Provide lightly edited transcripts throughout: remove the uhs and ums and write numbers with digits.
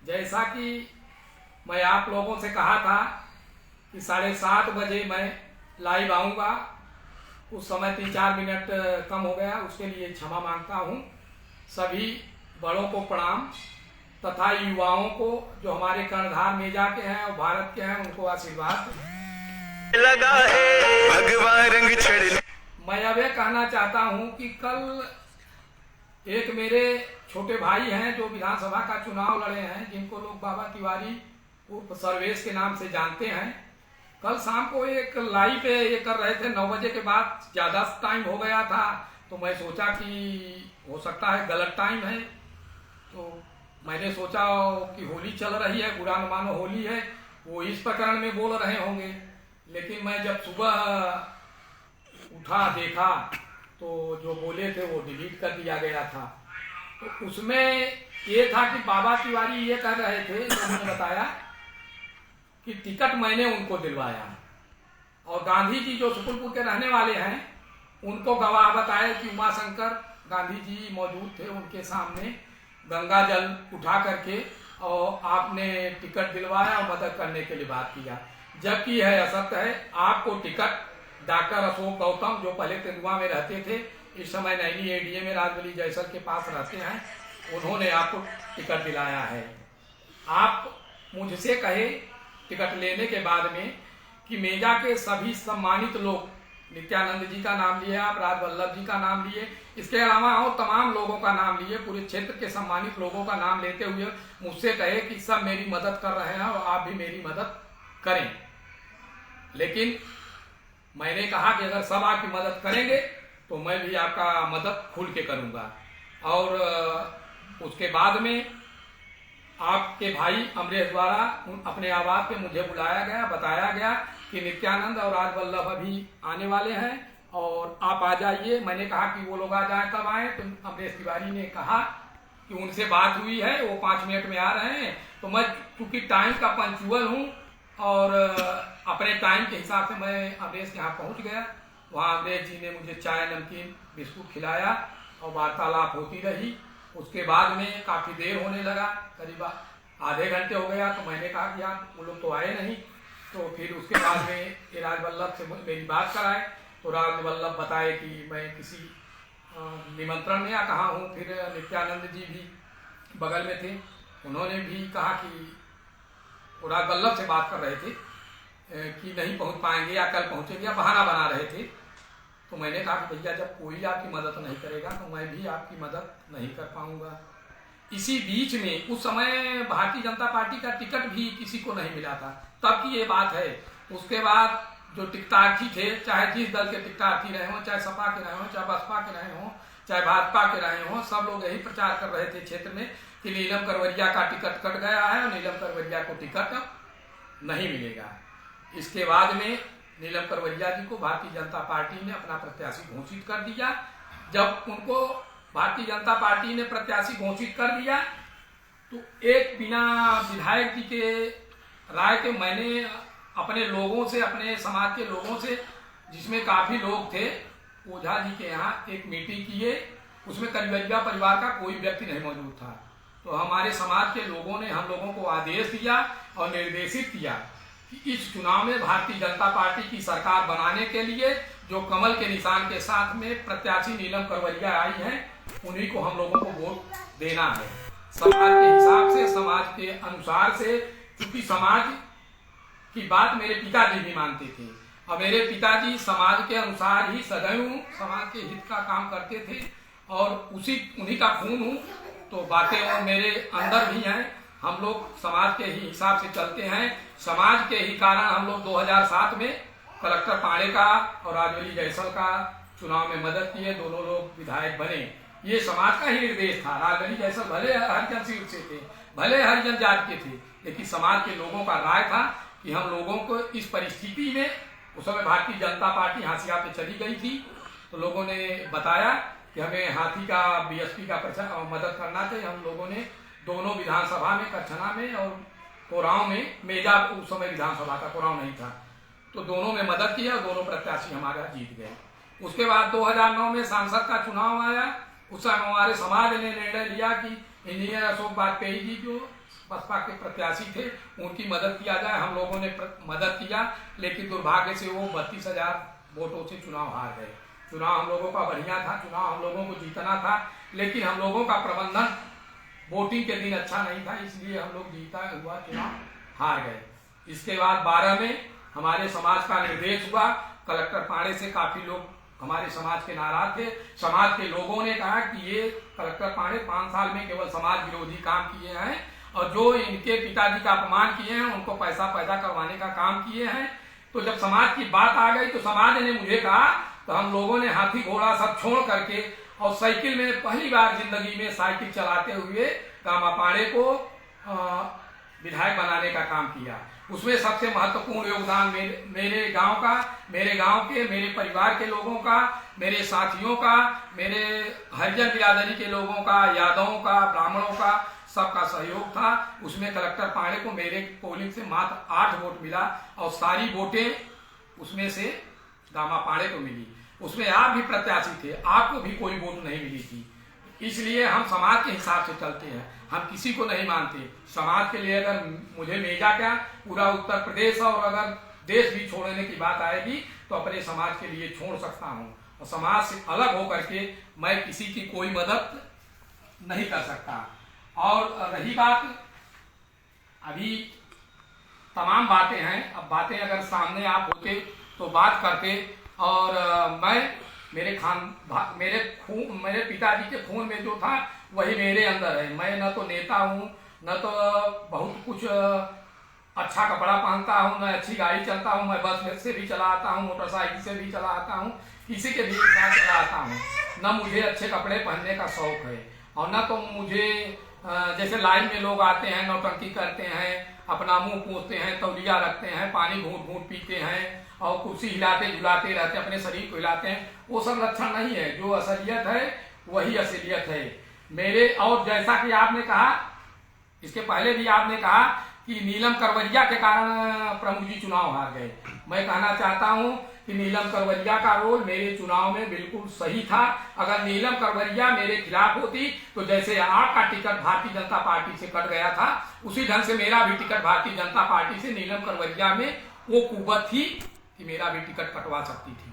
जैसा कि मैं आप लोगों से कहा था कि 7:30 बजे मैं लाइव आऊँगा, उस समय 3-4 मिनट कम हो गया, उसके लिए क्षमा मांगता हूँ। सभी बड़ों को प्रणाम तथा युवाओं को जो हमारे कर्णधार मेजा के हैं और भारत के हैं उनको आशीर्वाद लगा है भगवान रंग चढ़। मैं अब यह कहना चाहता हूँ कि कल एक मेरे छोटे भाई हैं जो विधानसभा का चुनाव लड़े हैं, जिनको लोग बाबा तिवारी उर्फ सर्वेश के नाम से जानते हैं। कल शाम को एक लाइव पे ये कर रहे थे, 9 बजे के बाद ज़्यादा टाइम हो गया था, तो मैं सोचा कि हो सकता है गलत टाइम है। तो मैंने सोचा कि होली चल रही है, बुरा न मानो होली है, वो इस प्रकरण में बोल रहे होंगे। लेकिन मैं जब सुबह उठा देखा तो जो बोले थे वो डिलीट कर दिया गया था। तो उसमें ये था कि बाबा तिवारी ये कह रहे थे, उन्होंने बताया कि टिकट मैंने उनको दिलवाया और गांधी जी जो सुकुलपुर के रहने वाले हैं उनको गवाह बताया कि उमाशंकर गांधी जी मौजूद थे उनके सामने गंगा जल उठा करके, और आपने टिकट दिलवाया और मदद करने के लिए बात किया। जबकि यह असत्य है। आपको टिकट डॉक्टर अशोक गौतम जो पहले तेंदुआ में रहते थे, इस समय नैनी एडीए में राजबली जयसल के पास रहते हैं, उन्होंने आपको टिकट दिलाया है। आप मुझसे कहे टिकट लेने के बाद में कि मेजा के सभी सम्मानित लोग, नित्यानंद जी का नाम लिए आप, राजवल्लभ जी का नाम लिए, इसके अलावा और तमाम लोगों का नाम लिए, पूरे क्षेत्र के सम्मानित लोगों का नाम लेते हुए मुझसे कहे कि सब मेरी मदद कर रहे हैं और आप भी मेरी मदद करें। लेकिन मैंने कहा कि अगर सब आपकी मदद करेंगे तो मैं भी आपका मदद खुल के करूंगा। और उसके बाद में आपके भाई अमरेश द्वारा अपने आवाज पे मुझे बुलाया गया, बताया गया कि नित्यानंद और राजवल्लभ अभी आने वाले हैं और आप आ जाइए। मैंने कहा कि वो लोग आ जाएं, तब आए। तो अमरेश तिवारी ने कहा कि उनसे बात हुई है, वो 5 मिनट में आ रहे हैं। तो मैं चूंकि टाइम का पंक्चुअल हूँ और अपने टाइम के हिसाब से मैं अमरेश के यहाँ पहुँच गया। वहाँ अमरेश जी ने मुझे चाय, नमकीन, बिस्कुट खिलाया और वार्तालाप होती रही। उसके बाद में काफ़ी देर होने लगा, करीब आधे घंटे हो गया। तो मैंने कहा कि यार वो लोग तो आए नहीं। तो फिर उसके बाद में राजवल्लभ से मेरी बात कराए तो राजवल्लभ बताए कि मैं किसी निमंत्रण में या कहाँ हूँ। फिर नित्यानंद जी भी बगल में थे, उन्होंने भी कहा कि राजवल्लभ से बात कर रहे थे कि नहीं पहुँच पाएंगे या कल पहुँचेंगे, या बहाना बना रहे थे। तो मैंने कहा कि भैया जब कोई आपकी मदद नहीं करेगा तो मैं भी आपकी मदद नहीं कर पाऊंगा। इसी बीच में उस समय भारतीय जनता पार्टी का टिकट भी किसी को नहीं मिला था, तब की ये बात है। उसके बाद जो टिकटार्थी थे, चाहे जिस दल के टिकटार्थी रहे हों, चाहे सपा के रहे हों, चाहे बसपा के रहे हों, चाहे भाजपा के रहे हों, सब लोग यही प्रचार कर रहे थे क्षेत्र में कि नीलम करवरिया का टिकट कट गया है और नीलम करवरिया को टिकट नहीं मिलेगा। इसके बाद में नीलम करवरिया जी को भारतीय जनता पार्टी ने अपना प्रत्याशी घोषित कर दिया। जब उनको भारतीय जनता पार्टी ने प्रत्याशी घोषित कर दिया तो एक बिना विधायक जी के राय के मैंने अपने लोगों से, अपने समाज के लोगों से, जिसमें काफ़ी लोग थे, ओझा जी के यहाँ एक मीटिंग किए। उसमें करवरिया परिवार का कोई व्यक्ति नहीं मौजूद था। तो हमारे समाज के लोगों ने हम लोगों को आदेश दिया और निर्देशित किया कि इस चुनाव में भारतीय जनता पार्टी की सरकार बनाने के लिए जो कमल के निशान के साथ में प्रत्याशी नीलम करवरिया आई है, उन्हीं को हम लोगों को वोट देना है। समाज के हिसाब से, समाज के अनुसार से, क्योंकि समाज की बात मेरे पिताजी भी मानते थे और मेरे पिताजी समाज के अनुसार ही सदैव समाज के हित का काम करते थे और उन्हीं का खून हूँ। तो बातें और मेरे अंदर भी हैं। हम लोग समाज के ही हिसाब से चलते हैं। समाज के ही कारण हम लोग 2007 में कलेक्टर पांडे का और राजबली जयसल का चुनाव में मदद किए, दोनों लोग विधायक बने। ये समाज का ही निर्देश था। राजबली जयसल भले हरिजन सीट से थे, भले हरिजन जात के थे, लेकिन समाज के लोगों का राय था कि हम लोगों को इस परिस्थिति में, उस समय भारतीय जनता पार्टी हाशिया पे चली गई थी, तो लोगों ने बताया कि हमें हाथी का, बीएसपी का मदद करना चाहिए। हम लोगों ने दोनों विधानसभा में, कच्छना में और कोरांव में, मेजा उस समय विधानसभा का, कोरांव नहीं था, तो दोनों में मदद की और दोनों प्रत्याशी हमारा जीत गए। उसके बाद 2009 में सांसद का चुनाव आया। उस समय हमारे समाज ने निर्णय लिया कि इंजीनियर अशोक वाजपेयी जी जो बसपा के प्रत्याशी थे, उनकी मदद किया जाए। हम लोगों ने मदद किया, लेकिन दुर्भाग्य से वो 32,000 वोटों से चुनाव हार गए। चुनाव हम लोगों का बढ़िया था, चुनाव हम लोगों को जीतना था, लेकिन हम लोगों का प्रबंधन वोटिंग के दिन अच्छा नहीं था, इसलिए हम लोग जीता हुआ चुनाव हार गए। इसके बाद 12 में हमारे समाज का निर्देश हुआ। कलेक्टर पाड़े से काफी लोग हमारे समाज के नाराज थे। समाज के लोगों ने कहा कि ये कलेक्टर पाड़े 5 साल में केवल समाज विरोधी काम किए हैं और जो इनके पिताजी का अपमान किए हैं, उनको पैसा पैदा करवाने का काम किए हैं। तो जब समाज की बात आ गई तो समाज ने मुझे कहा, तो हम लोगों ने हाथी घोड़ा सब छोड़ करके और साइकिल में पहली बार जिंदगी में साइकिल चलाते हुए गामा पाड़े को विधायक बनाने का काम किया। उसमें सबसे महत्वपूर्ण योगदान मेरे गांव का, मेरे गांव के, मेरे परिवार के लोगों का, मेरे साथियों का, मेरे हरिजन बिरादरी के लोगों का, यादवों का, ब्राह्मणों का, सबका सहयोग था। उसमें कलेक्टर पाड़े को मेरे पोलिंग से मात्र 8 वोट मिला और सारी वोटें उसमें से गामा पाड़े को मिली। उसमें आप भी प्रत्याशी थे, आपको भी कोई वोट नहीं मिली थी। इसलिए हम समाज के हिसाब से चलते हैं, हम किसी को नहीं मानते। समाज के लिए अगर मुझे मेजा क्या, पूरा उत्तर प्रदेश और अगर देश भी छोड़ने की बात आएगी तो अपने समाज के लिए छोड़ सकता हूँ, और समाज से अलग होकर के मैं किसी की कोई मदद नहीं कर सकता। और रही बात, अभी तमाम बातें हैं, अब बातें अगर सामने आप होते तो बात करते। और मैं मेरे पिताजी के खून में जो था वही मेरे अंदर है। मैं न तो नेता हूँ, न तो बहुत कुछ अच्छा कपड़ा पहनता हूँ, न अच्छी गाड़ी चलता हूँ। मैं बस से भी चला आता हूँ, मोटरसाइकिल से भी चला आता हूँ, किसी के भी साथ चला आता हूँ। न मुझे अच्छे कपड़े पहनने का शौक है, और न तो मुझे जैसे लाइन में लोग आते हैं, नौटंकी करते हैं, अपना मुंह पोंछते हैं, तौलिया रखते हैं, पानी घूंट घूंट पीते हैं और कुर्सी हिलाते झुलाते रहते हैं, अपने शरीर को हिलाते हैं। वो सब लक्षण नहीं है। जो असलियत है वही असलियत है मेरे। और जैसा कि आपने कहा, इसके पहले भी आपने कहा कि नीलम करवरिया के कारण प्रमुख जी चुनाव हार गए। मैं कहना चाहता हूं कि नीलम करवरिया का रोल मेरे चुनाव में बिल्कुल सही था। अगर नीलम करवरिया मेरे खिलाफ होती तो जैसे आपका टिकट भारतीय जनता पार्टी से कट गया था, उसी ढंग से मेरा भी टिकट भारतीय जनता पार्टी से, नीलम करवरिया में वो कुव्वत थी कि मेरा भी टिकट कटवा सकती थी।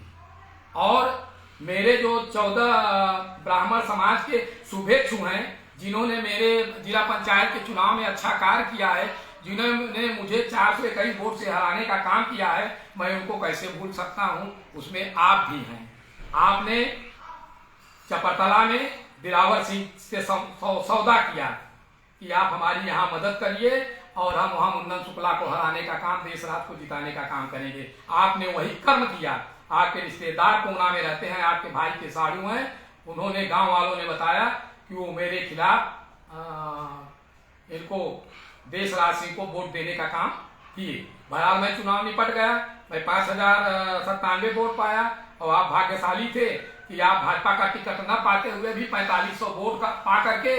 और मेरे जो 14 ब्राह्मण समाज के शुभेच्छु हैं, जिन्होंने मेरे जिला पंचायत के चुनाव में अच्छा कार्य किया है, जिन्होंने मुझे 421 वोट से हराने का काम किया है, मैं उनको कैसे भूल सकता हूं। उसमें आप भी हैं। आपने चपरतला में दिलावर सिंह से सौदा किया कि आप हमारी यहाँ मदद करिए और हम वहां मुन्नन शुक्ला को हराने का काम, देश राज को जिताने का काम करेंगे। आपने वही कर्म किया। आपके रिश्तेदार कोना में रहते हैं, आपके भाई के साड़ू हैं, उन्होंने, गांव वालों ने बताया कि वो मेरे खिलाफ इनको देश राज सिंह को वोट देने का काम किए। बहरहाल मैं चुनाव निपट गया, मैं 5,097 वोट पाया। और आप भाग्यशाली थे कि आप भाजपा का टिकट न पाते हुए भी 4500 वोट पा करके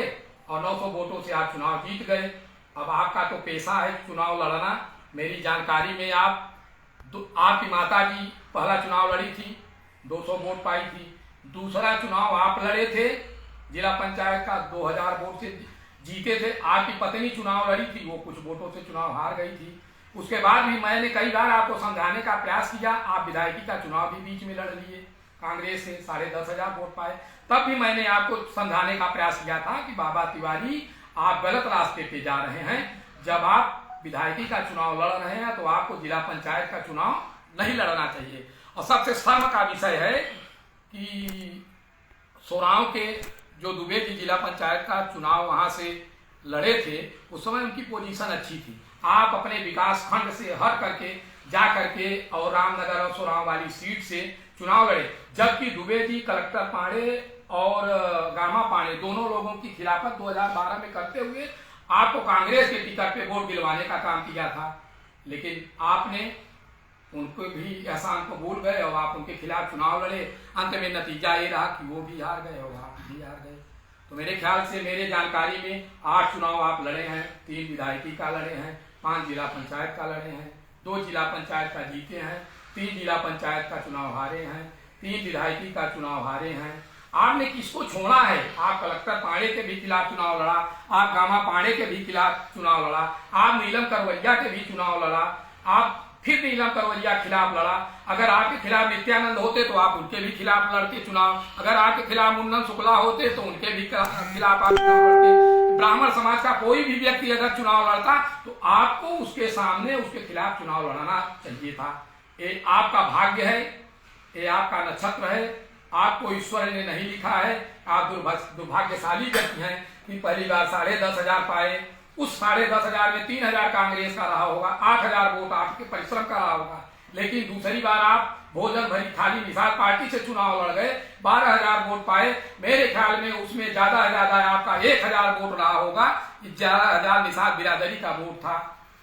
और 900 वोटों से आप चुनाव जीत गए। अब आपका तो पेशा है चुनाव लड़ना। मेरी जानकारी में आपकी माता जी पहला चुनाव लड़ी थी, 200 वोट पाई थी। दूसरा चुनाव आप लड़े थे जिला पंचायत का, 2000 वोट से जीते थे। आपकी पत्नी चुनाव लड़ी थी, वो कुछ वोटों से चुनाव हार गई थी। उसके बाद भी मैंने कई बार आपको समझाने का प्रयास किया। आप विधायकी का चुनाव भी बीच में लड़ लिए, कांग्रेस से 10,500 वोट पाए। तब भी मैंने आपको समझाने का प्रयास किया था कि बाबा तिवारी, आप गलत रास्ते पे जा रहे हैं। जब आप विधायकी का चुनाव लड़ रहे हैं तो आपको जिला पंचायत का चुनाव नहीं लड़ना चाहिए। और सबसे शर्म का विषय है कि सोराव के जो दुबे जी जिला पंचायत का चुनाव वहां से लड़े थे, उस समय उनकी पोजीशन अच्छी थी। आप अपने विकास खंड से हट करके जा करके और रामनगर और सोराव वाली सीट से चुनाव लड़े, जबकि दुबे जी कलेक्टर पाड़े और गामा पाड़े दोनों लोगों की खिलाफत 2012 में करते हुए आपको कांग्रेस के टिकट पे वोट दिलवाने का काम किया था। लेकिन आपने उनको भी एहसान को भूल गए और आप उनके खिलाफ चुनाव लड़े। अंत में नतीजा ये रहा कि वो भी हार गए और आप भी हार गए। तो मेरे ख्याल से, मेरे जानकारी में 8 चुनाव आप लड़े हैं, 3 विधायकी का लड़े हैं, 5 जिला पंचायत का लड़े हैं, 2 जिला पंचायत का जीते हैं, 3 जिला पंचायत का चुनाव हारे हैं, 3 विधायकी का चुनाव हारे हैं। आपने किसको छोड़ा है? आप कलेक्टर पांडे के भी खिलाफ चुनाव लड़ा, आप गामा पांडे के भी खिलाफ चुनाव लड़ा, आप नीलम करवैया के भी चुनाव लड़ा, आप फिर नीलम करवैया खिलाफ लड़ा। अगर आपके खिलाफ नित्यानंद होते तो आप उनके भी खिलाफ लड़ते चुनाव, अगर आपके खिलाफ मुन्नन शुक्ला होते तो उनके भी खिलाफ आप चुनाव लड़ते। ब्राह्मण समाज का कोई भी व्यक्ति अगर चुनाव लड़ता तो आपको उसके सामने उसके खिलाफ चुनाव लड़ाना चाहिए था। ये आपका भाग्य है, ये आपका नक्षत्र है, आपको ईश्वर ने नहीं लिखा है। आप दुर्भाग्यशाली व्यक्ति हैं कि पहली बार 10,500 पाए। उस 10,500 में 3,000 कांग्रेस का रहा होगा, 8,000 वोट आपके परिश्रम का रहा होगा। लेकिन दूसरी बार आप भोजन भरी थाली निषाद पार्टी से चुनाव लड़ गए, 12,000 वोट पाए। मेरे ख्याल में उसमें ज्यादा आपका 1,000 वोट रहा होगा, 11,000 निषाद बिरादरी का वोट था।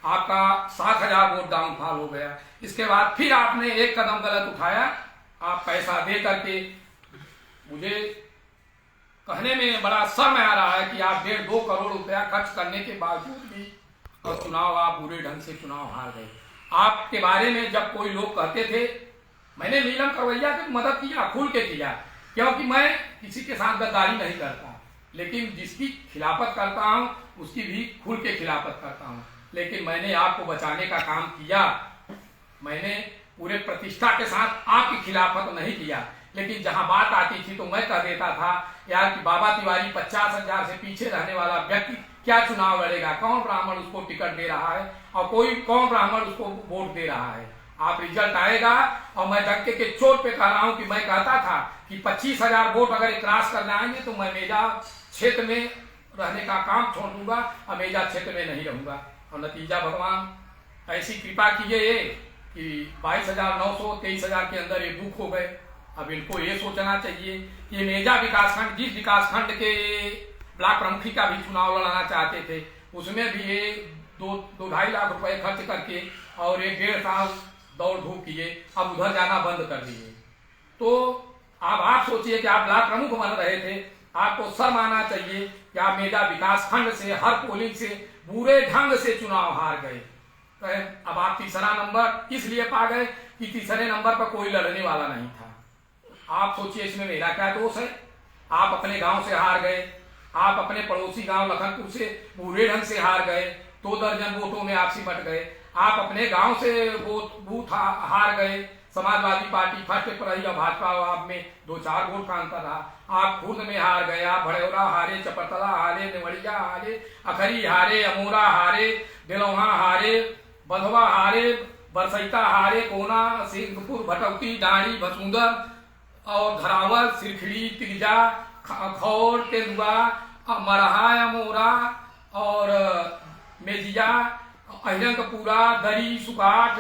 आपका 7,000 वोट डाउनफॉल हो गया। इसके बाद फिर आपने एक कदम गलत उठाया। आप पैसा दे करके, मुझे कहने में बड़ा शर्म आ रहा है कि आप 1.5-2 करोड़ रुपया खर्च करने के बावजूद भी और चुनाव आप बुरे ढंग से चुनाव हार गए। आपके बारे में जब कोई लोग कहते थे, मैंने नीलम करवैया की मदद किया, खुल के किया, क्योंकि मैं किसी के साथ गद्दारी नहीं करता, लेकिन जिसकी खिलाफत करता हूं उसकी भी खुल के खिलाफत करता हूं। लेकिन मैंने आपको बचाने का काम किया, मैंने पूरे प्रतिष्ठा के साथ आपकी खिलाफत नहीं किया। लेकिन जहां बात आती थी तो मैं कह देता था यार कि बाबा तिवारी 50,000 से पीछे रहने वाला व्यक्ति क्या चुनाव लड़ेगा, कौन ब्राह्मण उसको टिकट दे रहा है और कौन ब्राह्मण उसको वोट दे रहा है। आप रिजल्ट आएगा, और मैं धक्के के चोट पे कह रहा हूं कि मैं कहता था कि 25,000 वोट अगर क्रॉस कर जाएंगे तो मैं मेजा क्षेत्र में रहने का काम छोड़ दूंगा और मेजा क्षेत्र में नहीं रहूंगा। और नतीजा भगवान ऐसी कृपा कीजिए कि 22,900 23,000 के अंदर ये बुक हो गए। अब इनको ये सोचना चाहिए कि मेजा विकासखंड, जिस विकासखंड के ब्लॉक प्रमुखी का भी चुनाव लड़ाना चाहते थे, उसमें भी ये 2-2.5 लाख रुपए खर्च करके और 1-1.5 साल दौड़ धूप किए, अब उधर जाना बंद कर दिए। तो अब आप सोचिए कि आप ब्लॉक प्रमुख बन रहे थे, आपको शर्म आना चाहिए कि आप मेजा विकासखंड से हर पोलिंग से बुरे ढंग से चुनाव हार गए। अब आप तीसरा नंबर इसलिए पा गए कि तीसरे नंबर पर कोई लड़ने वाला नहीं था। आप सोचिए इसमें मेरा क्या दोष है? आप अपने गांव से हार गए, आप अपने पड़ोसी गांव लखनपुर से बुरे ढंग से हार गए, 2 दर्जन वोटों में आप सिमट गए। आप अपने गांव से बूथ हार गए, समाजवादी पार्टी फर्स्ट पर रही और भाजपा आप में 2-4 वोट का अंतर रहा। आप खुद में हार गए, आप भड़ौरा हारे, चपरतला हारे, नेवड़िया हारे, अखरी हारे, अमोरा हारे, दिलौहा हारे, बधवा हारे, बरसैता हारे, कोना, सिंहपुर, भटौती, डांडी, भसूंदर और धरावल, सिरखड़ी, तिगजा, खौर, तेंदुआ, मरहा, अमोरा और मेजिया, अहिरंगपुरा, दरी, सुकाट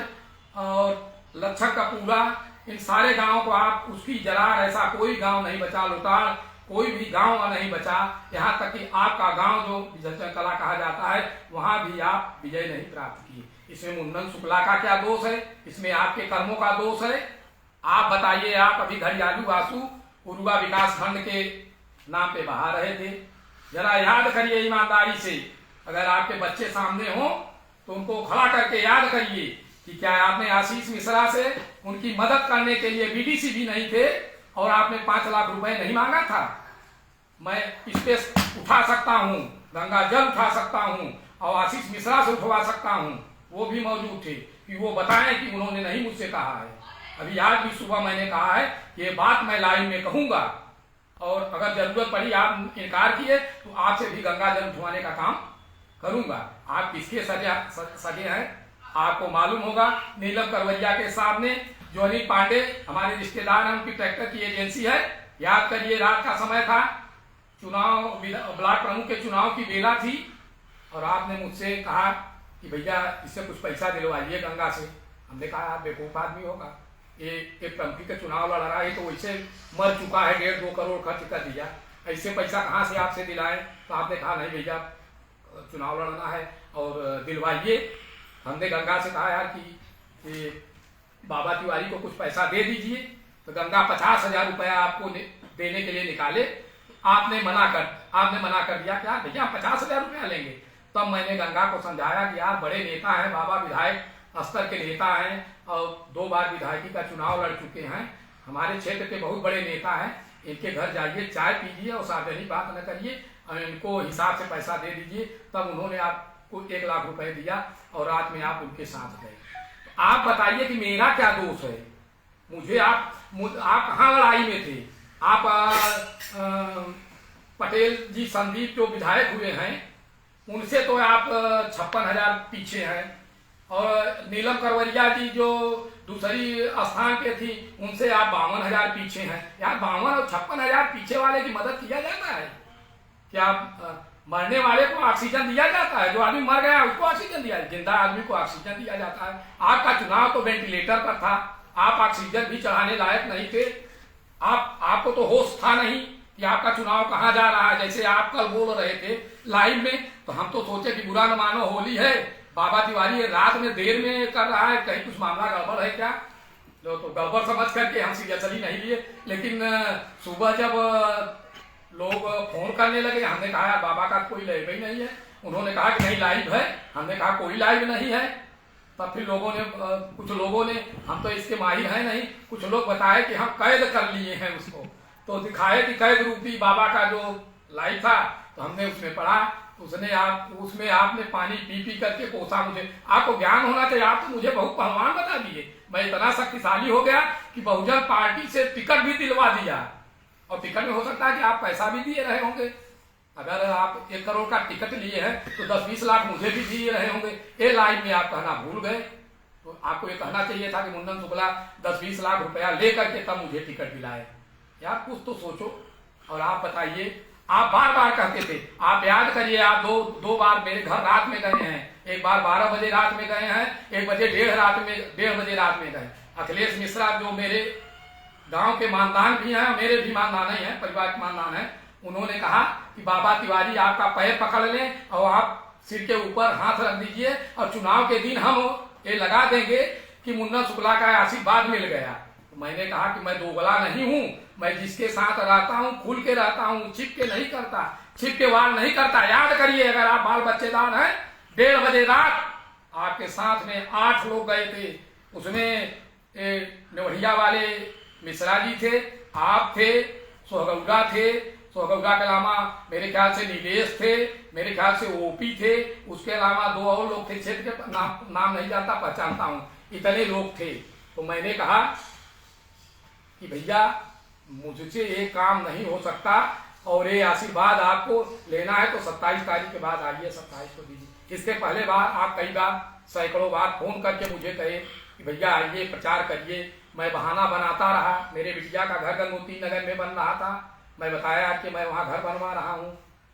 और लच्छक का पूरा, इन सारे गांव को आप उसकी जरार, ऐसा कोई गांव नहीं बचा, लोटाड़ कोई भी गांव नहीं बचा। यहाँ तक कि आपका गांव जो विजय कला कहा जाता है, वहां भी आप विजय नहीं प्राप्त किए। इसमें मुन्नन शुक्ला का क्या दोष है? इसमें आपके कर्मों का दोष है? आप बताइए। आप अभी घड़ियालू आंसू उरुआ विकास खंड के नाम पे बहा रहे थे। जरा याद करिए ईमानदारी से, अगर आपके बच्चे सामने हो तो उनको खड़ा करके याद करिए कि क्या आपने आशीष मिश्रा से उनकी मदद करने के लिए बीडीसी भी नहीं थे और आपने 5 लाख रुपए नहीं मांगा था। मैं इस पे उठा सकता हूँ, गंगा जल उठा सकता हूँ और आशीष मिश्रा से उठवा सकता हूँ, वो भी मौजूद थे कि वो बताएं कि उन्होंने नहीं मुझसे कहा है। अभी आज भी सुबह मैंने कहा है ये बात मैं लाइव में कहूंगा, और अगर जरूरत पड़ी आप इनकार किए तो आपसे भी गंगा जल उठवाने का काम करूंगा। आप किसके सगे हैं आपको मालूम होगा। नीलम करवैया के सामने जो अनिल पांडे हमारे रिश्तेदार हैं, उनकी ट्रैक्टर की एजेंसी है। याद करिए रात का समय था, चुनाव ब्लॉक प्रमुख के चुनाव की बेला थी, और आपने मुझसे कहा कि भैया इससे कुछ पैसा दिलवाइए गंगा से। हमने कहा आप बेवकूफ आदमी होगा, एक प्रमुखी का चुनाव लड़ रहा है तो वैसे मर चुका है, 1.5-2 करोड़ खर्च कर दिया, ऐसे पैसा कहाँ से आपसे दिलाए? तो आपने कहा नहीं भैया चुनाव लड़ना है और दिलवाइए। हमने गंगा से कहा यार कि बाबा तिवारी को कुछ पैसा दे दीजिए, तो गंगा 50,000 रुपया आपको देने के लिए निकाले। आपने मना कर दिया क्या भैया 50,000 रुपया लेंगे। तब मैंने गंगा को समझाया कि यार बड़े नेता हैं, बाबा विधायक स्तर के नेता हैं और 2 बार विधायकी का चुनाव लड़ चुके हैं, हमारे क्षेत्र के बहुत बड़े नेता हैं, इनके घर जाइए, चाय पीजिए और सार्वजनिक बात न करिए और इनको हिसाब से पैसा दे दीजिए। तब उन्होंने आपको 1 लाख रुपए दिया और रात में आप उनके साथ गए। तो आप बताइए कि मेरा क्या दोष है? मुझे आप कहाँ लड़ाई में थे? आप पटेल जी संदीप जो विधायक हुए हैं उनसे तो आप 56,000 पीछे हैं, और नीलम करवरिया जी जो दूसरी स्थान पे थी उनसे आप 52,000 पीछे हैं। यार 52 और 56,000 पीछे वाले की मदद किया जाता है क्या? मरने वाले को ऑक्सीजन दिया जाता है? जो आदमी मर गया उसको ऑक्सीजन दिया, जिंदा आदमी को ऑक्सीजन दिया जाता है। आपका चुनाव तो वेंटिलेटर पर था, आप ऑक्सीजन भी चढ़ाने लायक नहीं थे। आपको तो होश था नहीं कि आपका चुनाव कहाँ जा रहा है। जैसे आप कल बोल रहे थे लाइव में, तो हम तो सोचे कि बुरा न मानो, होली है, बाबा तिवारी रात में देर में कर रहा है, कहीं कुछ मामला गड़बड़ है क्या? तो गड़बड़ समझ करके हम सीरियसली नहीं लिए। लेकिन सुबह जब लोग फोन करने लगे, हमने कहा बाबा का कोई लाइव ही नहीं है। उन्होंने कहा कि नहीं लाइव है, हमने कहा कोई लाइव नहीं है। तब फिर कुछ लोगों ने, हम तो इसके माहिर हैं नहीं, कुछ लोग बताए कि हम कैद कर लिए हैं उसको, तो दिखाए कि कैद रूपी बाबा का जो लाइव था, तो हमने उसमें पढ़ा। उसमें आपने पानी पी करके कोसा मुझे। आपको ज्ञान होना चाहिए, आप तो मुझे बहुत पहलवान बता दिए। मैं इतना शक्तिशाली हो गया कि बहुजन पार्टी से टिकट भी दिलवा दिया, और टिकट में हो सकता है कि आप पैसा भी दिए रहे होंगे। अगर आप 1 करोड़ का टिकट लिए हैं तो 10-20 लाख मुझे भी दिए रहे होंगे। ये लाइन में आप कहना भूल गए। तो आपको ये कहना चाहिए था कि मुंडन शुक्ला 10-20 लाख रुपया लेकर के तब मुझे टिकट दिलाए। यार कुछ तो सोचो। और आप बताइए, आप बार बार कहते थे, आप याद करिए, आप दो बार मेरे घर रात में गए हैं। एक बार 12 बजे रात में गए हैं, 1 बजे 1:30 बजे रात में गए। अखिलेश मिश्रा जो मेरे गांव के मानदान भी हैं, मेरे भी मानदान ही हैं, परिवार के मानदान हैं, उन्होंने कहा कि बाबा तिवारी आपका पैर पकड़ लें और आप सिर के ऊपर हाथ रख दीजिए, और चुनाव के दिन हम ये लगा देंगे कि मुन्ना शुक्ला का आशीर्वाद मिल गया। तो मैंने कहा कि मैं दोगला नहीं हूं, मैं जिसके साथ रहता हूं खुल के रहता हूं, छिप के नहीं करता, छिप के वार नहीं करता। याद करिए, अगर आप बाल बच्चेदार हैं, 1:30 बजे रात आपके साथ में 8 लोग गए थे। उसमें नेवढ़िया वाले मिश्रा जी थे, आप थे, सोहगौड़ा थे, सोहगौड़ा के अलावा मेरे ख्याल से नीलेश थे, मेरे ख्याल से ओपी थे, उसके अलावा 2 और लोग थे, क्षेत्र के नाम नहीं जानता, पहचानता हूं, इतने लोग थे। तो मैंने कहा कि भैया मुझसे ये काम नहीं हो सकता, और ये आशीर्वाद आपको लेना है तो 27 तारीख के बाद आइए, 27 को दीजिए। इसके पहले बार आप कई बार, सैकड़ों बार फोन करके मुझे कहे कि भैया आइए, प्रचार करिए। मैं बहाना बनाता रहा। मेरे बिटिया का घर गंगोत्री नगर में बन रहा था, मैं बताया कि मैं वहां घर बनवा रहा हूं।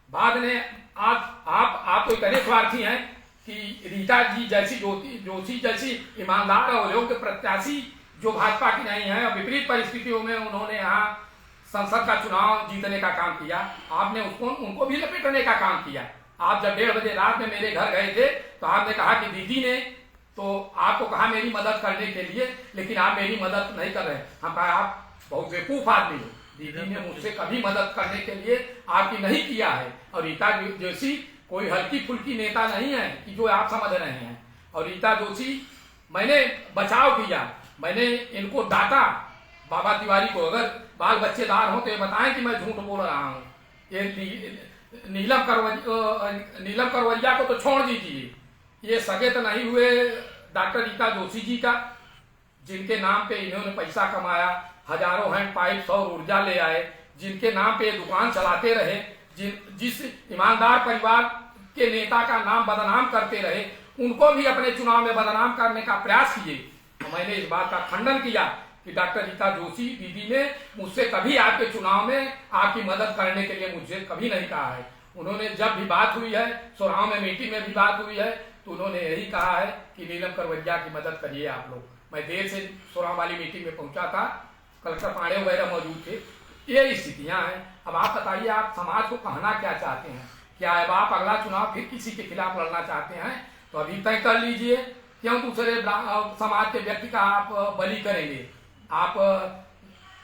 बाद में आप तो इतने स्वार्थी हैं कि रीता जी जैसी, जोशी जैसी ईमानदार और योग्य प्रत्याशी जो भाजपा की नहीं है, विपरीत परिस्थितियों में उन्होंने यहाँ संसद का चुनाव जीतने का काम किया, आपने उनको भी लपेटने का काम किया। आप जब 1:30 बजे रात में मेरे घर गए थे तो आपने कहा कि दीदी ने तो आपको कहा मेरी मदद करने के लिए, लेकिन आप मेरी मदद नहीं कर रहे। हम कहा आप बहुत बेवकूफ आदमी हो, दीदी ने मुझसे कभी मदद करने के लिए आपकी नहीं किया है। और रीता जोशी कोई हल्की फुल्की नेता नहीं है कि जो आप समझ रहे हैं। और रीता जोशी, मैंने बचाव किया, मैंने इनको डांटा। बाबा तिवारी को अगर बाल बच्चेदार हो तो ये बताएं कि मैं झूठ बोल रहा हूँ। ये नीलम करवरिया को तो छोड़ दीजिए, ये सगे तो नहीं हुए डॉक्टर रीता जोशी जी का, जिनके नाम पे इन्होंने पैसा कमाया, हजारों हैंड पाइप, सौर ऊर्जा ले आए, जिनके नाम पे दुकान चलाते रहे, जिस ईमानदार परिवार के नेता का नाम बदनाम करते रहे, उनको भी अपने चुनाव में बदनाम करने का प्रयास किए। तो मैंने इस बात का खंडन किया कि डॉक्टर रीता जोशी दीदी ने मुझसे कभी आपके चुनाव में आपकी मदद करने के लिए मुझे कभी नहीं कहा है। उन्होंने जब भी बात हुई है, सोराव में मीटिंग में भी बात हुई है, तो उन्होंने यही कहा है कि नीलम करवरिया की मदद करिए आप लोग। मैं देर से सोराव वाली मीटिंग में पहुंचा था, कलेक्टर पांडे वगैरह मौजूद थे। ये स्थितियां हैं। अब आप बताइए, आप समाज को कहना क्या चाहते हैं? क्या अब आप अगला चुनाव फिर किसी के खिलाफ लड़ना चाहते हैं? तो अभी तय कर लीजिए, क्यों दूसरे समाज के व्यक्ति का आप बलि करेंगे? आप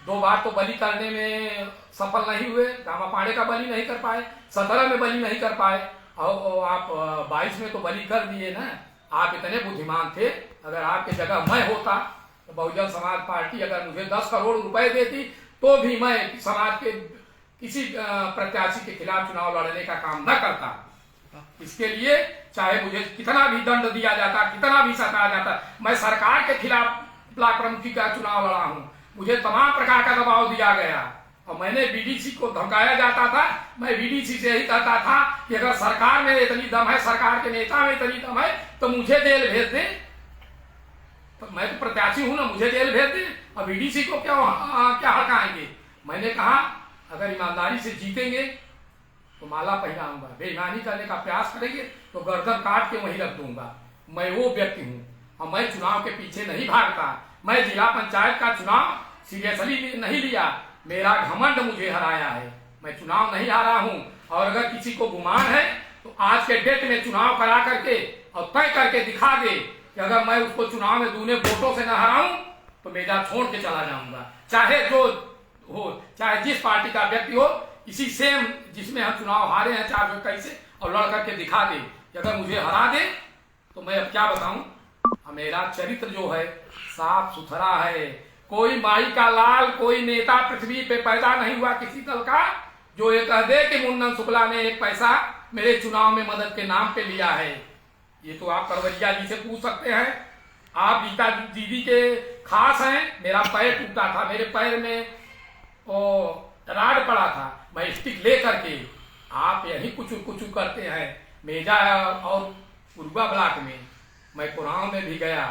2 बार तो बलि करने में सफल नहीं हुए, रामा पांडे का बलि नहीं कर पाए, 17 में बलि नहीं कर पाए, और आप 22 में तो बलि कर दिए ना। आप इतने बुद्धिमान थे। अगर आपकी जगह मैं होता तो बहुजन समाज पार्टी अगर मुझे 10 करोड़ रुपए देती तो भी मैं समाज के किसी प्रत्याशी के खिलाफ चुनाव लड़ने का काम न करता। इसके लिए चाहे मुझे कितना भी दंड दिया जाता, कितना भी सताया जाता, मैं सरकार के खिलाफ ब्लॉक प्रमुखी का चुनाव लड़ा हूं। मुझे तमाम प्रकार का दबाव दिया गया और मैंने बीडीसी को धमकाया जाता था। मैं बीडीसी से यही कहता था कि अगर सरकार में इतनी दम है, सरकार के नेता में इतनी दम है, तो मुझे जेल भेज दे। तो मैं तो प्रत्याशी हूं ना, मुझे जेल भेज दे और बीडीसी को क्या हड़काएंगे। मैंने कहा अगर ईमानदारी से जीतेंगे तो माला पहनाऊंगा, बेईमानी करने का प्रयास करेंगे तो गर्दन काट के वहीं रख दूंगा। मैं वो व्यक्ति हूँ और मैं चुनाव के पीछे नहीं भागता। मैं जिला पंचायत का चुनाव सीरियसली नहीं लिया, मेरा घमंड मुझे हराया है। मैं चुनाव नहीं हारा हूँ और अगर किसी को गुमान है तो आज के डेट में चुनाव करा करके और तय करके दिखा दे कि अगर मैं उसको चुनाव में दूने वोटों से न हराऊं तो मेजा छोड़ के चला जाऊंगा, चाहे जो हो, चाहे जिस पार्टी का व्यक्ति हो। इसी सेम जिसमें हम चुनाव हारे हैं 421 से, और लड़ करके दिखा दे कि अगर मुझे हरा दे तो मैं अब क्या बताऊं। मेरा चरित्र जो है साफ सुथरा है। कोई माई का लाल, कोई नेता पृथ्वी पे पैदा नहीं हुआ किसी दल का जो ये कह दे कि मुन्नन शुक्ला ने एक पैसा मेरे चुनाव में मदद के नाम पे लिया है। ये तो आप करवरिया जी से पूछ सकते हैं। आप गीता दीदी के खास हैं। मेरा पैर टूटा था, मेरे पैर में राड पड़ा था, मैं स्टिक ले करके, आप यही कुछ करते हैं। मेजा और उर्वा ब्लॉक में मैं कुरान में भी गया,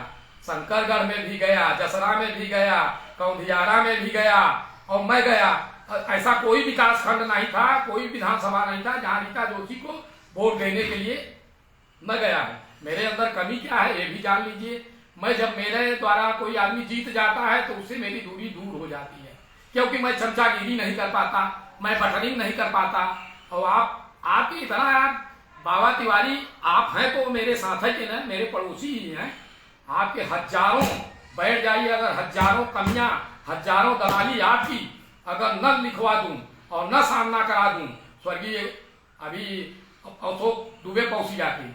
शंकरगढ़ में भी गया, जसरा में भी गया, कौंधियारा में भी गया और मैं गया। ऐसा कोई विकास खंड नहीं था, कोई विधानसभा नहीं था जहां रीता जोशी को वोट देने के लिए न गया है। मेरे अंदर कमी क्या है ये भी जान लीजिए। मैं जब मेरे द्वारा कोई आदमी जीत जाता है तो उससे मेरी दूरी दूर हो जाती है, क्योंकि मैं चमचागिरी नहीं कर पाता, मैं बटनिंग नहीं कर पाता। और आपकी इतना बाबा तिवारी आप हैं तो मेरे साथ ही ना, मेरे पड़ोसी ही हैं। आपके हजारों बैठ जाइए, अगर हजारों कमियां, हजारों दलाली आपकी अगर न लिखवा दूं और न सामना करा दूं, स्वर्गीय अभी अशोक दुबे पौसिया की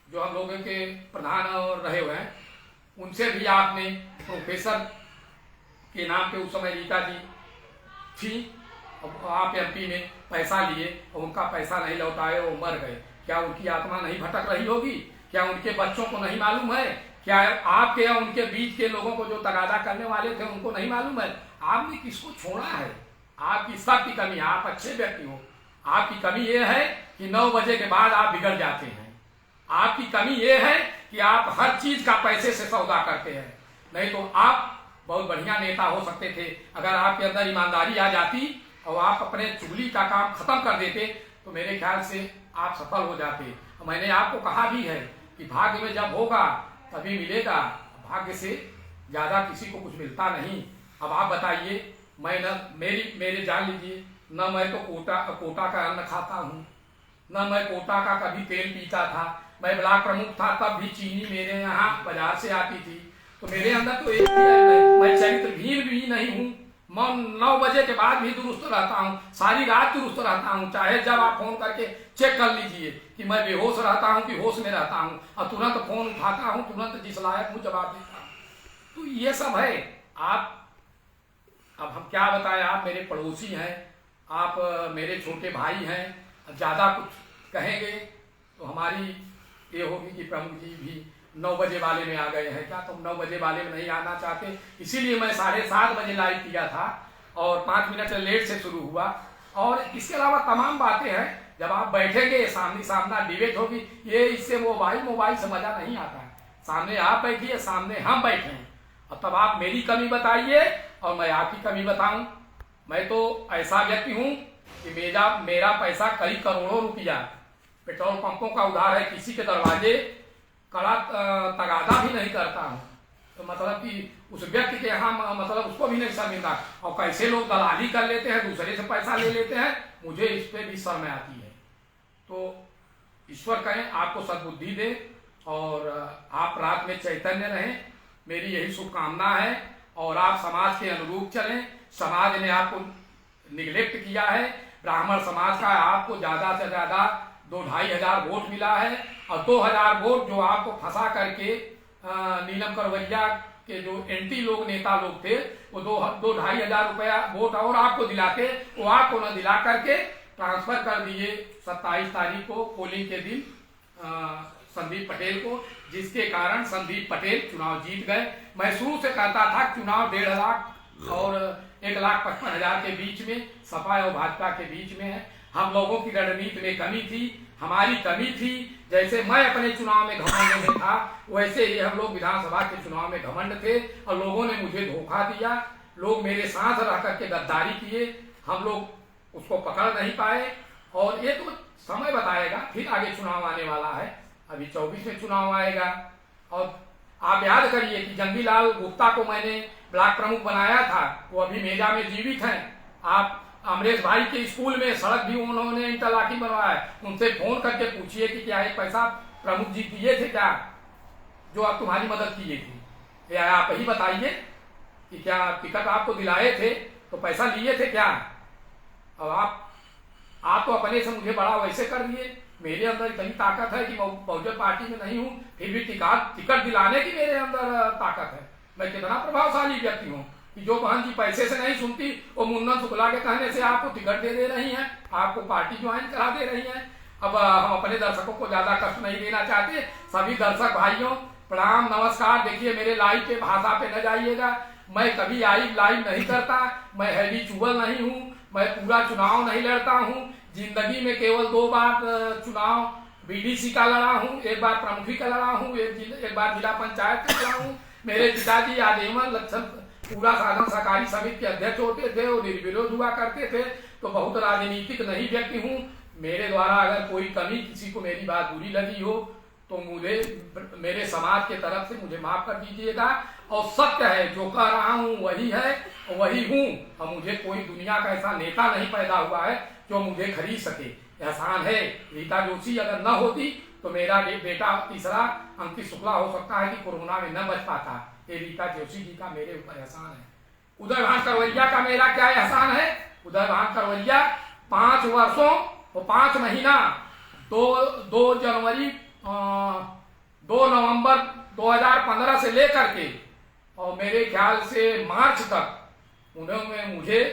जो हम लोगों के प्रधान और रहे हुए हैं, उनसे भी आपने प्रोफेसर के नाम पे उस समय रीता जी थी, आप एमपी में पैसा लिए और उनका पैसा नहीं लौटाए, वो मर गए। क्या उनकी आत्मा नहीं भटक रही होगी? क्या उनके बच्चों को नहीं मालूम है? क्या आपके या उनके बीच के लोगों को जो तगादा करने वाले थे उनको नहीं मालूम है? आपने किसको छोड़ा है? आपकी सबकी कमी, आप अच्छे व्यक्ति हो, आपकी कमी ये है कि 9 बजे के बाद आप बिगड़ जाते हैं। आपकी कमी ये है कि आप हर चीज का पैसे से सौदा करते हैं। नहीं तो आप बहुत बढ़िया नेता हो सकते थे अगर आपके अंदर ईमानदारी आ जाती और आप अपने चुगली का काम खत्म कर देते तो मेरे ख्याल से आप सफल हो जाते। मैंने आपको कहा भी है कि भाग्य में जब होगा तभी मिलेगा, भाग्य से ज्यादा किसी को कुछ मिलता नहीं। अब आप बताइए, मैं न मेरे जान लीजिए, न मैं तो कोटा का अन्न खाता हूँ, न मैं कोटा का कभी तेल पीता था। मैं ब्लॉक प्रमुख था तब भी चीनी मेरे यहाँ बाजार से आती थी। तो मेरे अंदर तो एक मैं चरित्रहीन भी नहीं हूँ। मैं 9 बजे के बाद भी दुरुस्त रहता हूँ, सारी रात दुरुस्त रहता हूँ। चाहे जब आप फोन करके चेक कर लीजिए कि मैं बेहोश रहता हूँ कि होश में रहता हूँ, और तुरंत फोन उठाता हूँ, तुरंत जिस लायक हूँ जवाब देता हूँ। तो ये सब है। आप अब हम क्या बताएं, आप मेरे पड़ोसी हैं, आप मेरे छोटे भाई हैं। ज्यादा कुछ कहेंगे तो हमारी ये होगी कि प्रमुख जी भी 9 बजे वाले में आ गए हैं। क्या तुम 9 बजे वाले में नहीं आना चाहते? इसीलिए मैं 7:30 बजे लाइव किया था और 5 मिनट लेट से शुरू हुआ। और इसके अलावा तमाम बातें हैं। जब आप बैठेंगे, सामने सामना डिबेट होगी, ये इससे मोबाइल से मजा नहीं आता है। सामने आप बैठिए, सामने हम बैठे हैं, और तब आप मेरी कमी बताइए और मैं आपकी कमी बताऊं। मैं तो ऐसा व्यक्ति हूं कि मेरा पैसा कई करोड़ों रुपया पेट्रोल पंपों का उधार है। किसी के दरवाजे कड़ा तगादा भी नहीं करता हूँ। तो मतलब कि उस व्यक्ति के यहाँ मतलब उसको भी नहीं शर्मिंदा। और कैसे लोग दलाली कर लेते हैं, दूसरे से पैसा ले लेते हैं, मुझे इस पे भी शर्म आती है। तो ईश्वर कहें आपको सद्बुद्धि दे और आप रात में चैतन्य रहें, मेरी यही शुभकामना है। और आप समाज के अनुरूप चलें। समाज ने आपको निगलेक्ट किया है। ब्राह्मण समाज का आपको ज्यादा से ज्यादा 2-2.5 हजार वोट मिला है, और 2000 वोट जो आपको फंसा करके नीलम करवैया के जो एंटी लोग नेता लोग थे वो 2-2,500 रुपया वोट और आपको दिलाते, वो आपको न दिला करके ट्रांसफर कर दिए 27 तारीख को पोलिंग के दिन संदीप पटेल को, जिसके कारण संदीप पटेल चुनाव जीत गए। मैं शुरू से कहता था चुनाव 1.5 लाख और 1,55,000 के बीच में, सपा और भाजपा के बीच में है। हम लोगों की रणनीति में कमी थी, हमारी कमी थी। जैसे मैं अपने चुनाव में घमंड में था, वैसे ही हम लोग विधानसभा के चुनाव में घमंड थे और लोगों ने मुझे धोखा दिया। लोग मेरे साथ रह करके गद्दारी किए, हम लोग उसको पकड़ नहीं पाए। और ये तो समय बताएगा, फिर आगे चुनाव आने वाला है, अभी 24 में चुनाव आएगा। और आप याद करिए कि जंगीलाल गुप्ता को मैंने ब्लॉक प्रमुख बनाया था, वो अभी मेजा में जीवित हैं। आप अमरेश भाई के स्कूल में सड़क भी उन्होंने इंटरलॉकिंग बनवाया, उनसे फोन करके पूछिए कि क्या एक पैसा प्रमुख जी दिए थे क्या, जो आप तुम्हारी मदद किए थी, या आप ही बताइए कि क्या टिकट आपको दिलाए थे तो पैसा लिए थे क्या। अब आप तो अपने से मुझे बड़ा वैसे कर दिए। मेरे अंदर इतनी ताकत है कि मैं बहुजन पार्टी में नहीं हूँ, फिर भी टिकट दिलाने की मेरे अंदर ताकत है। मैं कितना प्रभावशाली व्यक्ति हूँ कि जो बहन जी पैसे से नहीं सुनती, वो मुन्ना शुक्ला के कहने से आपको टिकट दे रही हैं, आपको पार्टी ज्वाइन करा दे रही हैं। अब हम अपने दर्शकों को ज्यादा कष्ट नहीं देना चाहते। सभी दर्शक भाइयों प्रणाम नमस्कार। देखिए मेरे लाइव के भाषा पे न जाइएगा, मैं कभी लाइव नहीं करता, मैं हैवी चुगल नहीं हूँ, मैं पूरा चुनाव नहीं लड़ता हूँ। जिंदगी में केवल 2 बार चुनाव बीडीसी का लड़ा हूँ, 1 बार प्रमुखी का लड़ा हूँ, 1 बार जिला पंचायत का लड़ा हूँ। मेरे पिताजी आजीवन लक्षण पूरा साधन सहकारी समिति के अध्यक्ष होते थे और निर्विरोध हुआ करते थे, तो बहुत राजनीतिक नहीं व्यक्ति हूँ। मेरे द्वारा अगर कोई कमी किसी को मेरी बात बुरी लगी हो तो मुझे मेरे समाज के तरफ से मुझे माफ कर दीजिएगा। और सत्य है, जो कह रहा हूँ वही है, वही हूँ। और मुझे कोई दुनिया का ऐसा नेता नहीं पैदा हुआ है जो मुझे खरीद सके। एहसान है, रीता जोशी अगर न होती तो मेरा बेटा तीसरा अंकित शुक्ला हो सकता है कि कोरोना में न बच पाता। ये रीता जोशी जी का मेरे ऊपर एहसान है। उदय भान करवैया का मेरा क्या एहसान है। उदय भान करवैया 5 वर्षों और 5 महीना 2 नवंबर 2015 से लेकर के और मेरे ख्याल से मार्च तक उन्होंने मुझे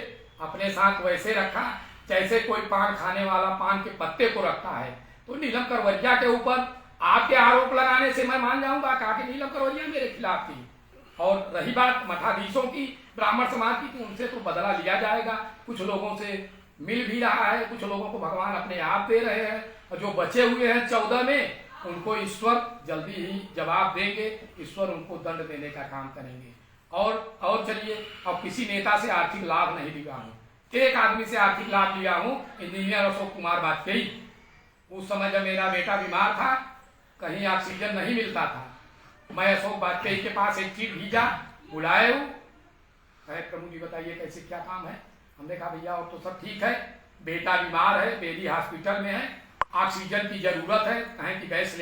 अपने साथ वैसे रखा जैसे कोई पान खाने वाला पान के पत्ते को रखता है। तो नीलम करवैया के ऊपर आपके आरोप लगाने से मैं मान जाऊंगा कि नीलम करवैया मेरे खिलाफ थी। और रही बात मठाधीशों की, ब्राह्मण समाज की, तो उनसे तो बदला लिया जाएगा। कुछ लोगों से मिल भी रहा है, कुछ लोगों को भगवान अपने आप दे रहे हैं, और जो बचे हुए हैं 14 में उनको ईश्वर जल्दी ही जवाब देंगे। ईश्वर उनको दंड देने का काम करेंगे। और चलिए, अब किसी नेता से आर्थिक लाभ नहीं लिया हूँ, एक आदमी से आर्थिक लाभ लिया हूँ, इंजीनियर अशोक कुमार वाजपेयी। उस समय जब मेरा बेटा बीमार था, कहीं ऑक्सीजन नहीं मिलता था, मैं अशोक वाजपेयी के पास एक चिट्ठी भेजा, बुलाए हूँ, प्रभु जी बताइए कैसे क्या काम है। हमने कहा भैया और तो सब ठीक है, बेटा बीमार है, बेबी हॉस्पिटल में है, ऑक्सीजन की जरूरत है, कहें कि गैस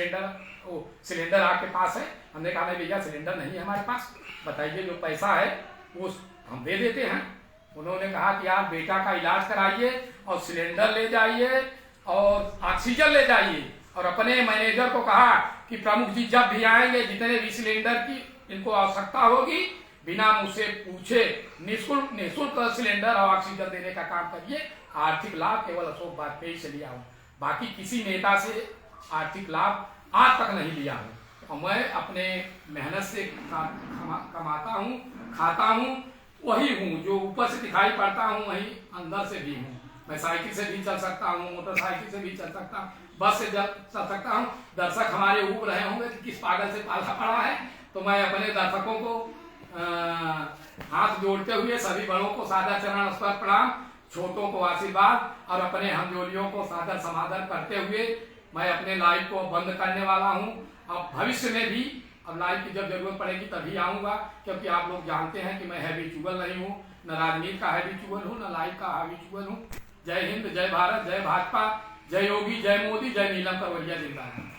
सिलेंडर आपके पास है। हमने कहा नहीं भैया सिलेंडर नहीं है हमारे पास, बताइए जो पैसा है वो हम दे देते हैं। उन्होंने कहा कि आप बेटा का इलाज कराइए और सिलेंडर ले जाइए और ऑक्सीजन ले जाइए, और अपने मैनेजर को कहा कि प्रमुख जी जब भी आएंगे, जितने भी सिलेंडर की इनको आवश्यकता होगी, बिना मुझसे पूछे निःशुल्क सिलेंडर और ऑक्सीजन देने का काम करिए। आर्थिक लाभ केवल अशोक वाजपेयी से लिया हूँ, बाकी किसी नेता से आर्थिक लाभ आज तक नहीं लिया हूँ। और मैं अपने मेहनत से कमाता हूँ, खाता हूँ, वही हूँ जो ऊपर से दिखाई पड़ता हूँ, वही अंदर से भी हूँ। मैं साइकिल से भी चल सकता हूँ, मोटरसाइकिल से भी चल सकता हूँ, बस से चल सकता हूँ। दर्शक हमारे ऊब रहे होंगे कि किस पागल से पाला पड़ा है, तो मैं अपने दर्शकों को हाथ जोड़ते हुए सभी बड़ों को सादर चरण स्पर्श प्रणाम, छोटों को आशीर्वाद, और अपने हमजोलियों को सादर समादर करते हुए मैं अपने लाइव को बंद करने वाला हूँ। अब भविष्य में भी अब लाइव की जब जरूरत पड़ेगी तभी आऊँगा, क्योंकि आप लोग जानते हैं कि मैं हैवी चुगल नहीं हूँ, न राजनीति का हैवी चुगल हूँ, न लाइव का हैवी चुगल हूँ। जय हिंद, जय भारत, जय भाजपा, जय योगी, जय मोदी, जय नीलम करवैया जिंदाबाद।